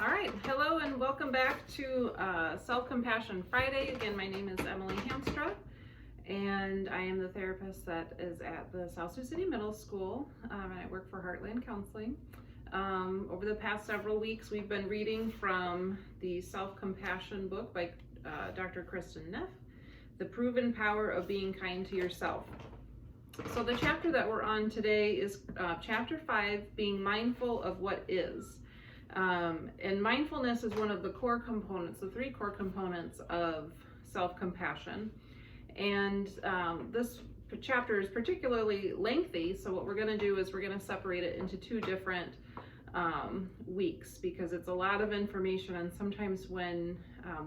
All right, hello and welcome back to Self-Compassion Friday. Again, my name is Emily Hamstra, and I am the therapist that is at the South Sioux City Middle School, and I work for Heartland Counseling. Over the past several weeks, we've been reading from the Self-Compassion book by Dr. Kristen Neff, The Proven Power of Being Kind to Yourself. So the chapter that we're on today is chapter 5, Being Mindful of What Is. And mindfulness is one of the core components, the 3 core components of self-compassion. And this chapter is particularly lengthy, so what we're going to do is we're going to separate it into 2 different weeks, because it's a lot of information, and sometimes when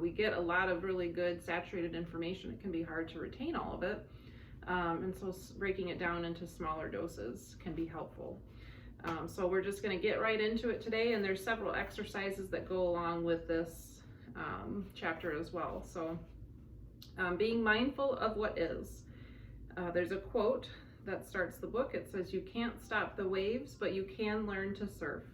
we get a lot of really good saturated information, it can be hard to retain all of it. And so breaking it down into smaller doses can be helpful. So we're just going to get right into it today, and there's several exercises that go along with this chapter as well. So being mindful of what is. There's a quote that starts the book. It says, "You can't stop the waves, but you can learn to surf."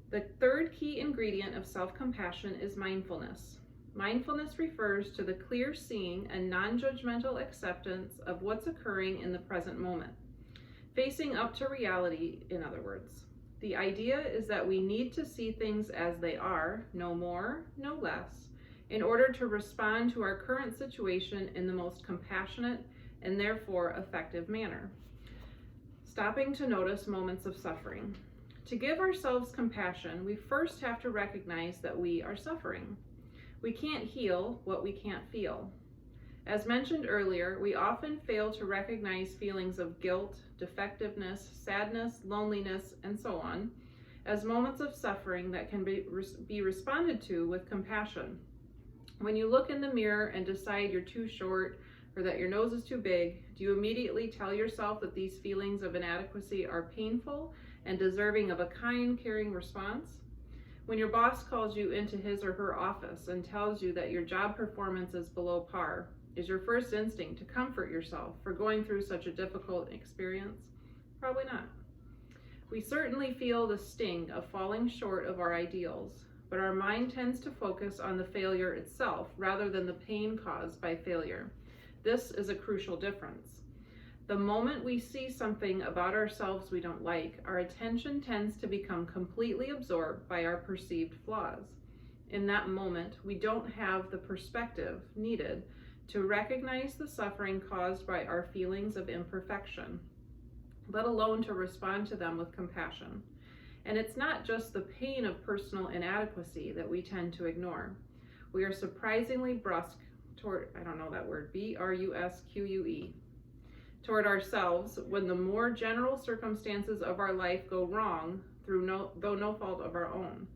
The 3rd key ingredient of self-compassion is mindfulness. Mindfulness refers to the clear seeing and non-judgmental acceptance of what's occurring in the present moment. Facing up to reality, in other words. The idea is that we need to see things as they are, no more, no less, in order to respond to our current situation in the most compassionate and therefore effective manner. Stopping to notice moments of suffering. To give ourselves compassion, we first have to recognize that we are suffering. We can't heal what we can't feel. As mentioned earlier, we often fail to recognize feelings of guilt, defectiveness, sadness, loneliness, and so on, as moments of suffering that can be responded to with compassion. When you look in the mirror and decide you're too short or that your nose is too big, do you immediately tell yourself that these feelings of inadequacy are painful and deserving of a kind, caring response? When your boss calls you into his or her office and tells you that your job performance is below par, is your first instinct to comfort yourself for going through such a difficult experience? Probably not. We certainly feel the sting of falling short of our ideals, but our mind tends to focus on the failure itself rather than the pain caused by failure. This is a crucial difference. The moment we see something about ourselves we don't like, our attention tends to become completely absorbed by our perceived flaws. In that moment, we don't have the perspective needed to recognize the suffering caused by our feelings of imperfection, let alone to respond to them with compassion. And it's not just the pain of personal inadequacy that we tend to ignore. We are surprisingly brusque toward, B-R-U-S-Q-U-E, toward ourselves when the more general circumstances of our life go wrong through no fault of our own.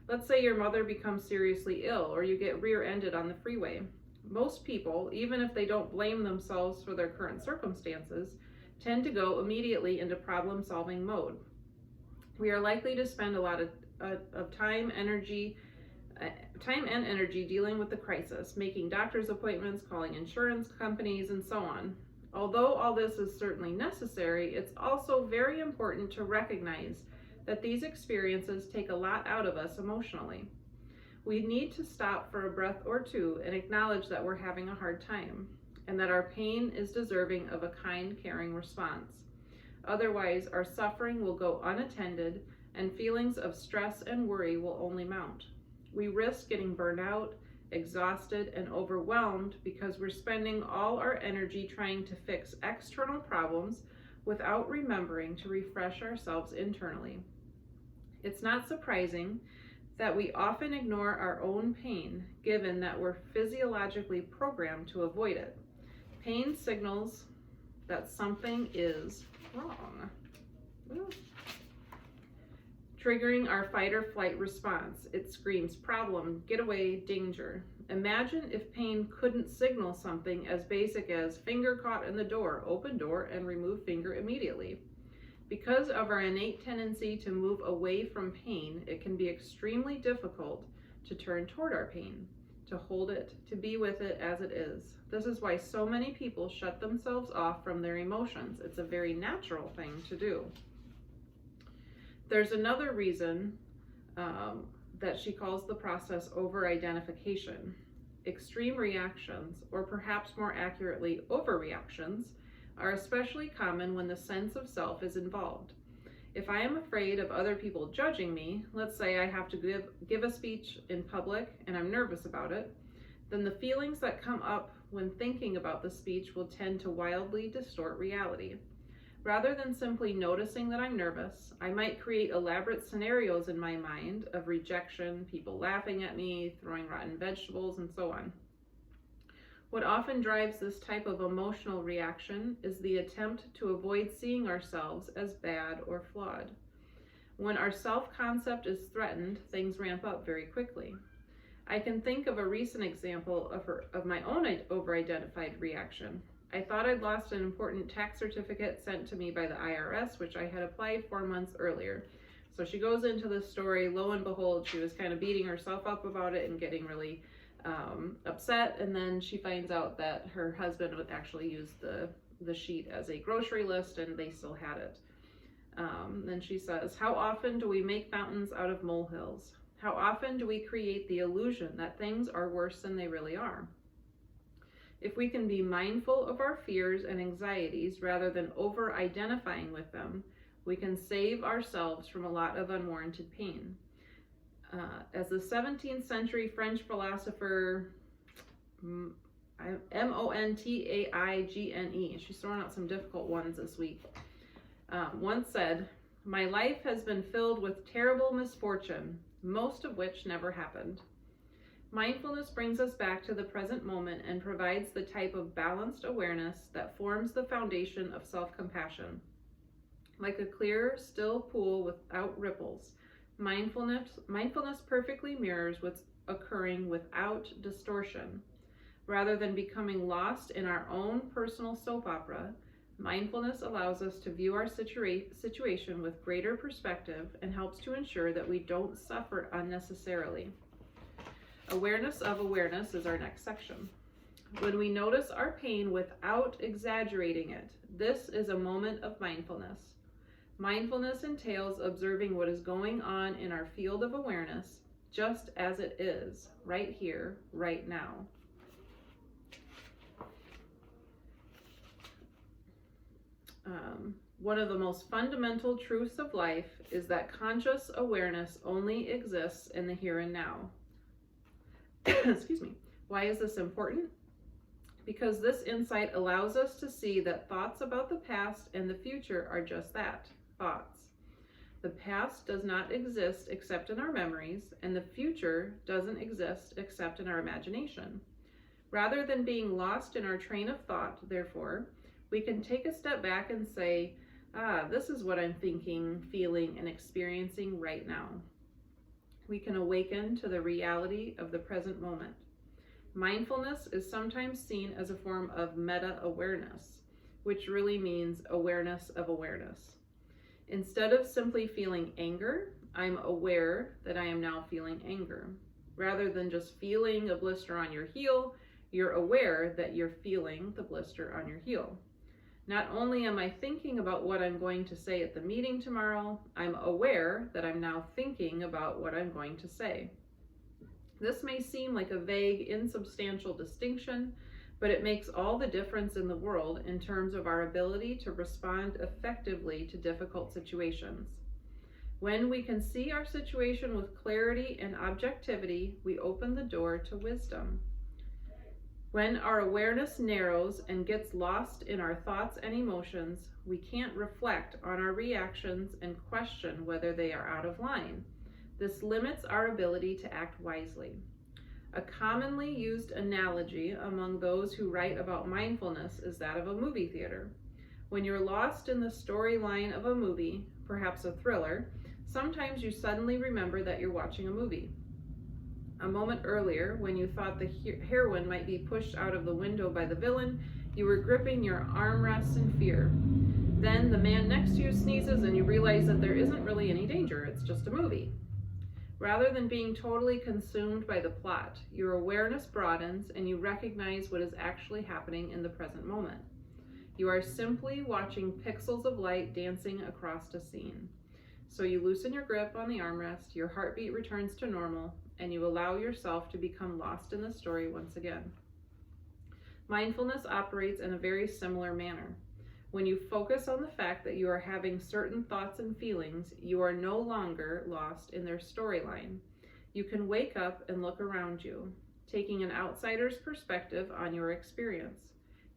Let's say your mother becomes seriously ill, or you get rear-ended on the freeway. Most people, even if they don't blame themselves for their current circumstances, tend to go immediately into problem-solving mode. We are likely to spend a lot of time and energy dealing with the crisis, making doctor's appointments, calling insurance companies, and so on. Although all this is certainly necessary, it's also very important to recognize that these experiences take a lot out of us emotionally. We need to stop for a breath or two and acknowledge that we're having a hard time, and that our pain is deserving of a kind, caring response. Otherwise, our suffering will go unattended, and feelings of stress and worry will only mount. We risk getting burned out, exhausted, and overwhelmed because we're spending all our energy trying to fix external problems without remembering to refresh ourselves internally. It's not surprising that we often ignore our own pain, given that we're physiologically programmed to avoid it. Pain signals that something is wrong, triggering our fight or flight response. It screams problem, get away, danger. Imagine if pain couldn't signal something as basic as finger caught in the door, open door, and remove finger immediately. Because of our innate tendency to move away from pain, it can be extremely difficult to turn toward our pain, to hold it, to be with it as it is. This is why so many people shut themselves off from their emotions. It's a very natural thing to do. There's another reason that she calls the process over-identification. Extreme reactions, or perhaps more accurately, overreactions, are especially common when the sense of self is involved. If I am afraid of other people judging me, let's say I have to give a speech in public and I'm nervous about it, then the feelings that come up when thinking about the speech will tend to wildly distort reality. Rather than simply noticing that I'm nervous, I might create elaborate scenarios in my mind of rejection, people laughing at me, throwing rotten vegetables, and so on. What often drives this type of emotional reaction is the attempt to avoid seeing ourselves as bad or flawed. When our self-concept is threatened, things ramp up very quickly. I can think of a recent example of my own over-identified reaction. I thought I'd lost an important tax certificate sent to me by the IRS, which I had applied 4 months earlier. So she goes into the story, lo and behold, she was kind of beating herself up about it and getting really upset, and then she finds out that her husband would actually use the sheet as a grocery list and they still had it. Then she says, how often do we make mountains out of molehills? How often do we create the illusion that things are worse than they really are? If we can be mindful of our fears and anxieties rather than over-identifying with them, we can save ourselves from a lot of unwarranted pain. As the 17th century French philosopher Montaigne, she's throwing out some difficult ones this week, once said, "My life has been filled with terrible misfortune, most of which never happened." Mindfulness brings us back to the present moment and provides the type of balanced awareness that forms the foundation of self-compassion. Like a clear, still pool without ripples, mindfulness perfectly mirrors what's occurring without distortion. Rather than becoming lost in our own personal soap opera, mindfulness allows us to view our situation with greater perspective and helps to ensure that we don't suffer unnecessarily. Awareness of awareness is our next section. When we notice our pain without exaggerating it, this is a moment of mindfulness. Mindfulness entails observing what is going on in our field of awareness, just as it is, right here, right now. One of the most fundamental truths of life is that conscious awareness only exists in the here and now. Excuse me. Why is this important? Because this insight allows us to see that thoughts about the past and the future are just that, thoughts. The past does not exist except in our memories, and the future doesn't exist except in our imagination. Rather than being lost in our train of thought, therefore, we can take a step back and say, this is what I'm thinking, feeling, and experiencing right now. We can awaken to the reality of the present moment. Mindfulness is sometimes seen as a form of meta-awareness, which really means awareness of awareness. Instead of simply feeling anger, I'm aware that I am now feeling anger. Rather than just feeling a blister on your heel, you're aware that you're feeling the blister on your heel. Not only am I thinking about what I'm going to say at the meeting tomorrow, I'm aware that I'm now thinking about what I'm going to say. This may seem like a vague, insubstantial distinction, but it makes all the difference in the world in terms of our ability to respond effectively to difficult situations. When we can see our situation with clarity and objectivity, we open the door to wisdom. When our awareness narrows and gets lost in our thoughts and emotions, we can't reflect on our reactions and question whether they are out of line. This limits our ability to act wisely. A commonly used analogy among those who write about mindfulness is that of a movie theater. When you're lost in the storyline of a movie, perhaps a thriller, sometimes you suddenly remember that you're watching a movie. A moment earlier, when you thought the heroine might be pushed out of the window by the villain, you were gripping your armrests in fear. Then the man next to you sneezes and you realize that there isn't really any danger, it's just a movie. Rather than being totally consumed by the plot, your awareness broadens and you recognize what is actually happening in the present moment. You are simply watching pixels of light dancing across a scene. So you loosen your grip on the armrest, your heartbeat returns to normal, and you allow yourself to become lost in the story once again. Mindfulness operates in a very similar manner. When you focus on the fact that you are having certain thoughts and feelings, you are no longer lost in their storyline. You can wake up and look around you, taking an outsider's perspective on your experience.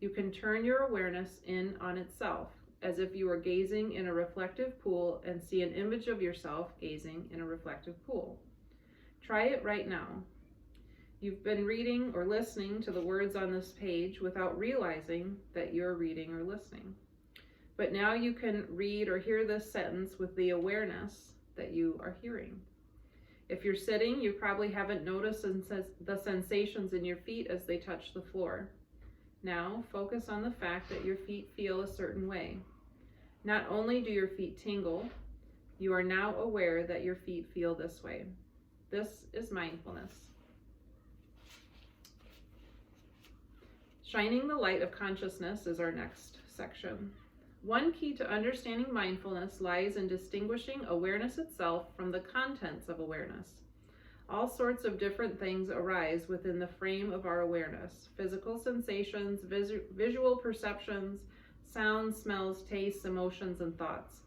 You can turn your awareness in on itself, as if you were gazing in a reflective pool and see an image of yourself gazing in a reflective pool. Try it right now. You've been reading or listening to the words on this page without realizing that you're reading or listening. But now you can read or hear this sentence with the awareness that you are hearing. If you're sitting, you probably haven't noticed the sensations in your feet as they touch the floor. Now focus on the fact that your feet feel a certain way. Not only do your feet tingle, you are now aware that your feet feel this way. This is mindfulness. Shining the light of consciousness is our next section. One key to understanding mindfulness lies in distinguishing awareness itself from the contents of awareness. All sorts of different things arise within the frame of our awareness: physical sensations, visual perceptions, sounds, smells, tastes, emotions, and thoughts.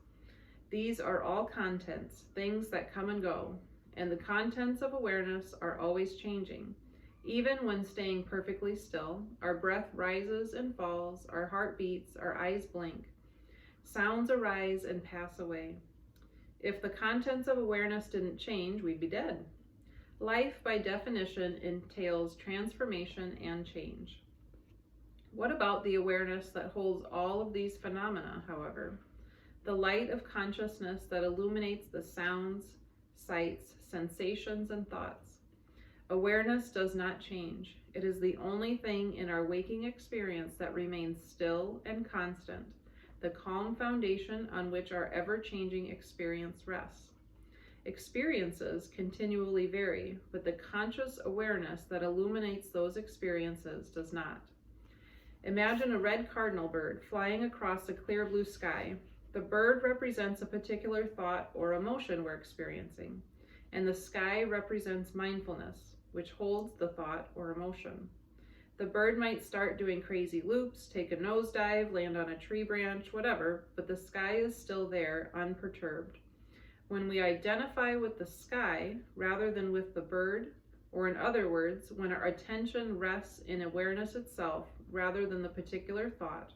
These are all contents, things that come and go, and the contents of awareness are always changing. Even when staying perfectly still, our breath rises and falls, our heart beats, our eyes blink. Sounds arise and pass away. If the contents of awareness didn't change, we'd be dead. Life, by definition, entails transformation and change. What about the awareness that holds all of these phenomena, however? The light of consciousness that illuminates the sounds, sights, sensations, and thoughts. Awareness does not change. It is the only thing in our waking experience that remains still and constant, the calm foundation on which our ever-changing experience rests. Experiences continually vary, but the conscious awareness that illuminates those experiences does not. Imagine a red cardinal bird flying across a clear blue sky. The bird represents a particular thought or emotion we're experiencing, and the sky represents mindfulness, which holds the thought or emotion. The bird might start doing crazy loops, take a nosedive, land on a tree branch, whatever, but the sky is still there, unperturbed. When we identify with the sky rather than with the bird, or in other words, when our attention rests in awareness itself rather than the particular thought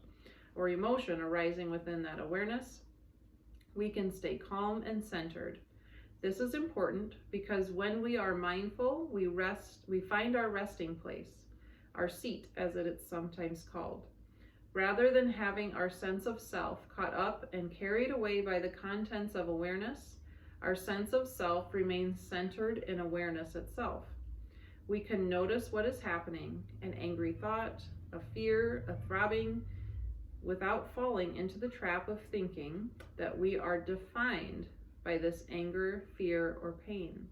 or emotion arising within that awareness, we can stay calm and centered. This is important because when we are mindful, we find our resting place, our seat as it is sometimes called. Rather than having our sense of self caught up and carried away by the contents of awareness, our sense of self remains centered in awareness itself. We can notice what is happening, an angry thought, a fear, a throbbing, without falling into the trap of thinking that we are defined by this anger, fear, or pain.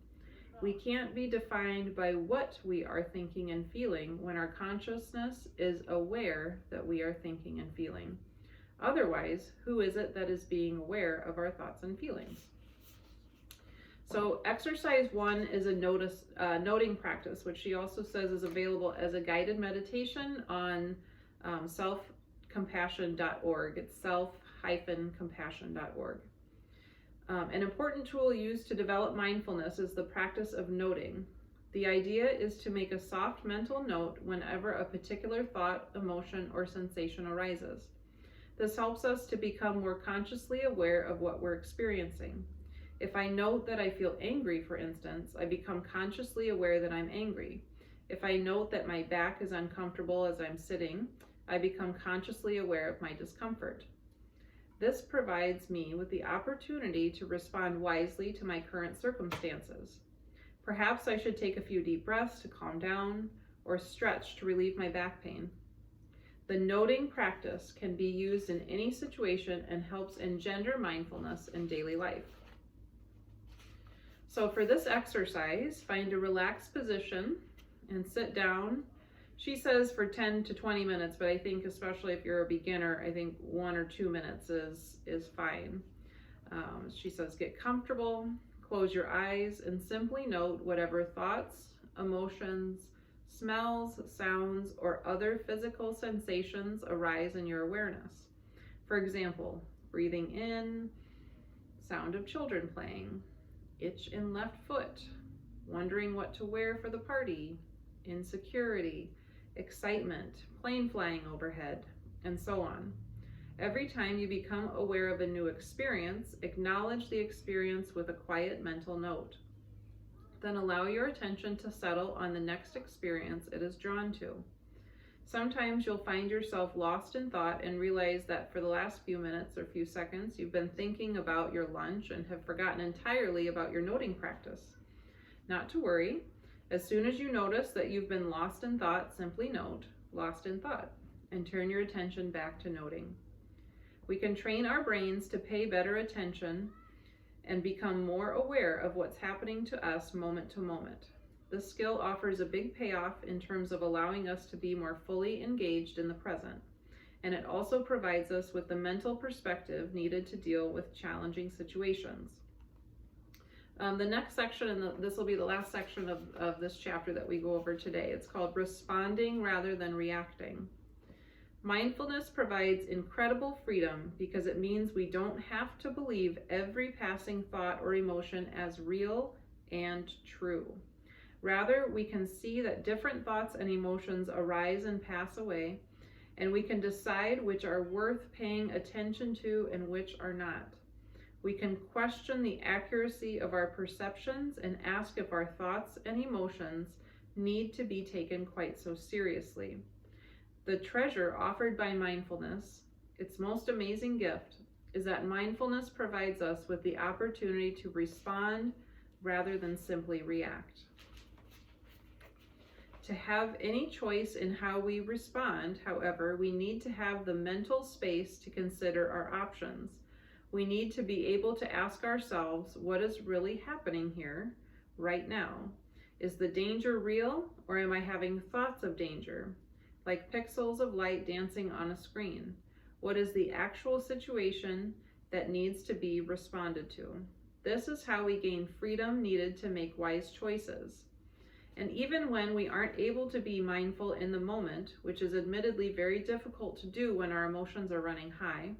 We can't be defined by what we are thinking and feeling when our consciousness is aware that we are thinking and feeling. Otherwise, who is it that is being aware of our thoughts and feelings? So exercise 1 is a noting practice, which she also says is available as a guided meditation on selfcompassion.org. It's self-compassion.org. An important tool used to develop mindfulness is the practice of noting. The idea is to make a soft mental note whenever a particular thought, emotion, or sensation arises. This helps us to become more consciously aware of what we're experiencing. If I note that I feel angry, for instance, I become consciously aware that I'm angry. If I note that my back is uncomfortable as I'm sitting, I become consciously aware of my discomfort. This provides me with the opportunity to respond wisely to my current circumstances. Perhaps I should take a few deep breaths to calm down or stretch to relieve my back pain. The noting practice can be used in any situation and helps engender mindfulness in daily life. So for this exercise, find a relaxed position and sit down. She says for 10 to 20 minutes, but I think especially if you're a beginner, I think 1 or 2 minutes is fine. She says, get comfortable, close your eyes, and simply note whatever thoughts, emotions, smells, sounds, or other physical sensations arise in your awareness. For example, breathing in, sound of children playing, itch in left foot, wondering what to wear for the party, insecurity, excitement, plane flying overhead, and so on. Every time you become aware of a new experience, acknowledge the experience with a quiet mental note. Then allow your attention to settle on the next experience it is drawn to. Sometimes you'll find yourself lost in thought and realize that for the last few minutes or few seconds, you've been thinking about your lunch and have forgotten entirely about your noting practice. Not to worry. As soon as you notice that you've been lost in thought, simply note, lost in thought, and turn your attention back to noting. We can train our brains to pay better attention and become more aware of what's happening to us moment to moment. This skill offers a big payoff in terms of allowing us to be more fully engaged in the present, and it also provides us with the mental perspective needed to deal with challenging situations. The next section, and this will be the last section of this chapter that we go over today, it's called Responding Rather Than Reacting. Mindfulness provides incredible freedom because it means we don't have to believe every passing thought or emotion as real and true. Rather, we can see that different thoughts and emotions arise and pass away, and we can decide which are worth paying attention to and which are not. We can question the accuracy of our perceptions and ask if our thoughts and emotions need to be taken quite so seriously. The treasure offered by mindfulness, its most amazing gift, is that mindfulness provides us with the opportunity to respond rather than simply react. To have any choice in how we respond, however, we need to have the mental space to consider our options. We need to be able to ask ourselves, what is really happening here, right now? Is the danger real, or am I having thoughts of danger? Like pixels of light dancing on a screen. What is the actual situation that needs to be responded to? This is how we gain freedom needed to make wise choices. And even when we aren't able to be mindful in the moment, which is admittedly very difficult to do when our emotions are running high,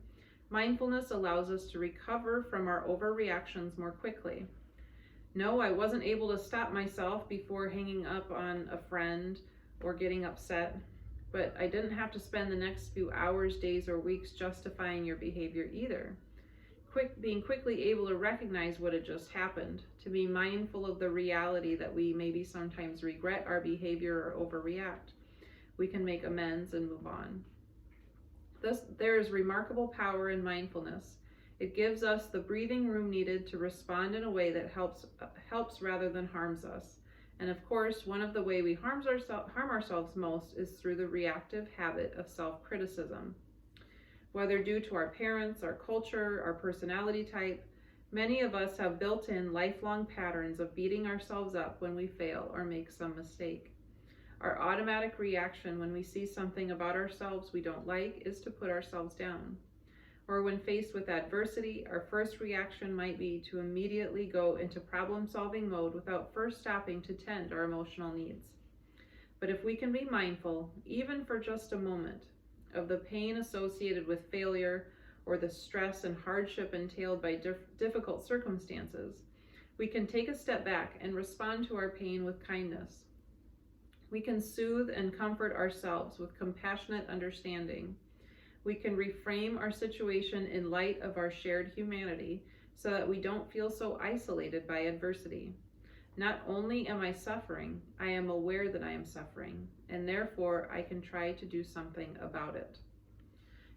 mindfulness allows us to recover from our overreactions more quickly. No, I wasn't able to stop myself before hanging up on a friend or getting upset. But I didn't have to spend the next few hours, days, or weeks justifying your behavior either. Being quickly able to recognize what had just happened, to be mindful of the reality that we maybe sometimes regret our behavior or overreact. We can make amends and move on. There is remarkable power in mindfulness. It gives us the breathing room needed to respond in a way that helps rather than harms us. And of course, one of the ways we harm ourselves most is through the reactive habit of self-criticism. Whether due to our parents, our culture, our personality type, many of us have built-in lifelong patterns of beating ourselves up when we fail or make some mistake. Our automatic reaction when we see something about ourselves we don't like is to put ourselves down. Or when faced with adversity, our first reaction might be to immediately go into problem-solving mode without first stopping to tend our emotional needs. But if we can be mindful, even for just a moment, of the pain associated with failure or the stress and hardship entailed by difficult circumstances, we can take a step back and respond to our pain with kindness. We can soothe and comfort ourselves with compassionate understanding. We can reframe our situation in light of our shared humanity so that we don't feel so isolated by adversity. Not only am I suffering, I am aware that I am suffering, and therefore I can try to do something about it.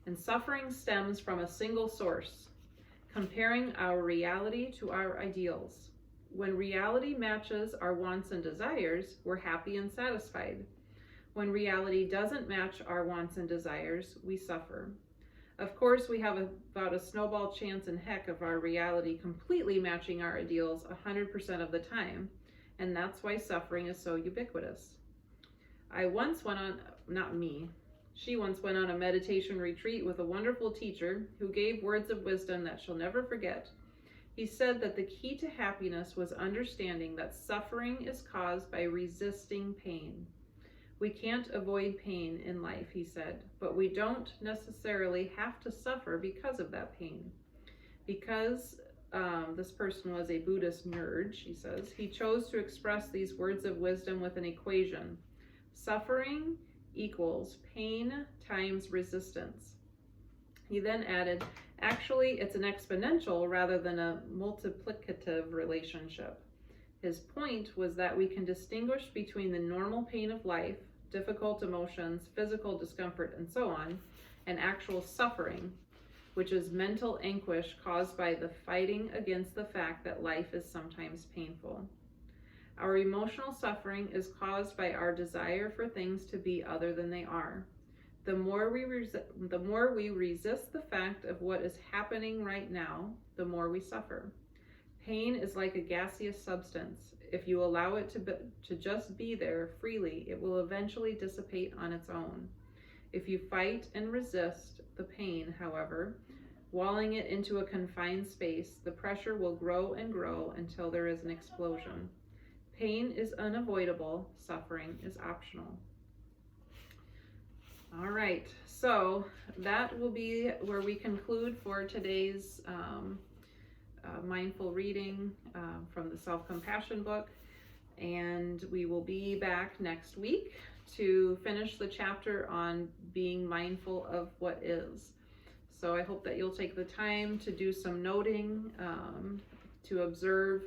And suffering stems from a single source, comparing our reality to our ideals. When reality matches our wants and desires, we're happy and satisfied. When reality doesn't match our wants and desires, we suffer. Of course, we have about a snowball chance in heck of our reality completely matching our ideals 100% of the time, and that's why suffering is so ubiquitous. She once went on a meditation retreat with a wonderful teacher who gave words of wisdom that she'll never forget. He said that the key to happiness was understanding that suffering is caused by resisting pain. We can't avoid pain in life, he said, but we don't necessarily have to suffer because of that pain. Because this person was a Buddhist nerd, she says, he chose to express these words of wisdom with an equation. Suffering equals pain times resistance. He then added, actually, it's an exponential rather than a multiplicative relationship. His point was that we can distinguish between the normal pain of life, difficult emotions, physical discomfort, and so on, and actual suffering, which is mental anguish caused by the fighting against the fact that life is sometimes painful. Our emotional suffering is caused by our desire for things to be other than they are. The more we resist the fact of what is happening right now, the more we suffer. Pain is like a gaseous substance. If you allow it to just be there freely, it will eventually dissipate on its own. If you fight and resist the pain, however, walling it into a confined space, the pressure will grow and grow until there is an explosion. Pain is unavoidable, suffering is optional. All right, so that will be where we conclude for today's mindful reading from the Self-Compassion book, and we will be back next week to finish the chapter on being mindful of what is. So I hope that you'll take the time to do some noting, to observe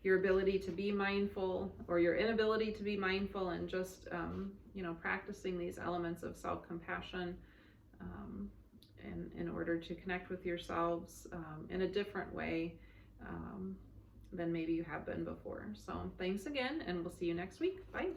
your ability to be mindful or your inability to be mindful, and just practicing these elements of self-compassion in order to connect with yourselves in a different way than maybe you have been before. So thanks again, and we'll see you next week. Bye.